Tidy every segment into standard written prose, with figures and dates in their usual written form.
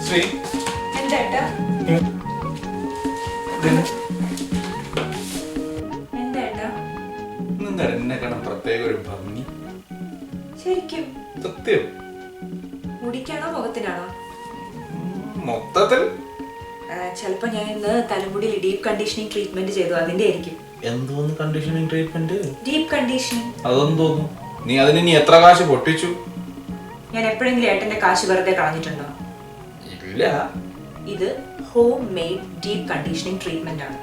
ശ്രീ എന്താ എന്നെ കാണാൻ പ്രത്യേക ഒരു ഭംഗി. ശരിക്കും സത്യം. മുടിക്കാണോ മുഖത്തിനാണോ? മൊത്തത്തിൽ ചിലപ്പോ ഞാൻ ഇന്ന് തലമുടിയിൽ ഡീപ് കണ്ടീഷനിങ് ട്രീറ്റ്മെന്റ് ചെയ്തു, അതിന്റെ ആയിരിക്കും. എന്തോന്ന് കണ്ടീഷനിങ് ട്രീറ്റ്മെന്റ്? Deep conditioning. അതെന്തോന്നു? നീ അതിന് നീ എത്ര കാശ് പൊട്ടിച്ചു? ഞാൻ എപ്പോഴെങ്കിലും ഏട്ടന്റെ കാശ് വെറുതെ കളഞ്ഞിട്ടുണ്ടോ? ഇല്ല. ഇത് home made deep conditioning treatment ആണ്.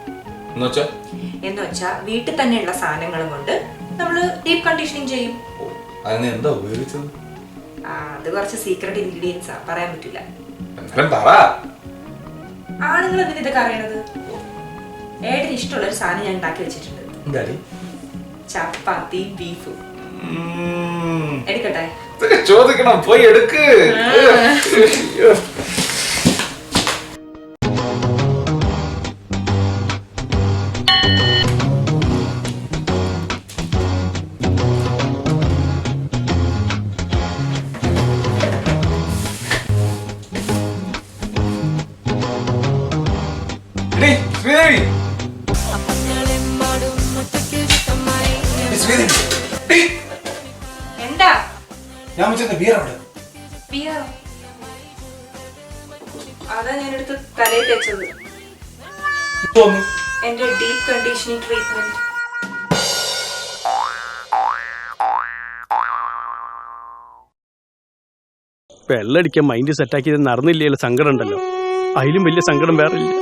എന്നുവെച്ചാ വീട്ടിൽ തന്നെയുള്ള സാധനങ്ങൾ കൊണ്ട് നമ്മള് ഡീപ് കണ്ടീഷനിങ് ചെയ്യും. എന്താ ഉപയോഗിച്ചത്? അത് കുറച്ച് സീക്രട്ട് ഇൻഗ്രീഡിയൻസ് ആ, പറയാൻ പറ്റില്ല. ആണുങ്ങൾ എന്തിനാ ഇതൊക്കെ അറിയണത്? ഏട്ടന് ഇഷ്ടമുള്ള ഒരു സാധനം ഞാൻ ഉണ്ടാക്കി വെച്ചിട്ടുണ്ട്. ചപ്പാത്തി ബീഫും. എടുക്കട്ടെ? ചോദിക്കണം, പോയി എടുക്ക്. എന്താ ഞാൻ വെച്ചിരുന്ന ബിയർ അവിടെ. അതാ ഞാൻ എടുത്ത് തലയിൽ തെച്ചത്. എന്റെ ഡീപ് കണ്ടീഷനിങ് ട്രീറ്റ്മെന്റ്. വെള്ളടിക്കാൻ മൈൻഡ് സെറ്റാക്കിയത് നടന്നില്ലല്ലോ, സങ്കടം ഉണ്ടല്ലോ. അതിലും വലിയ സങ്കടം വേറെ ഇല്ല.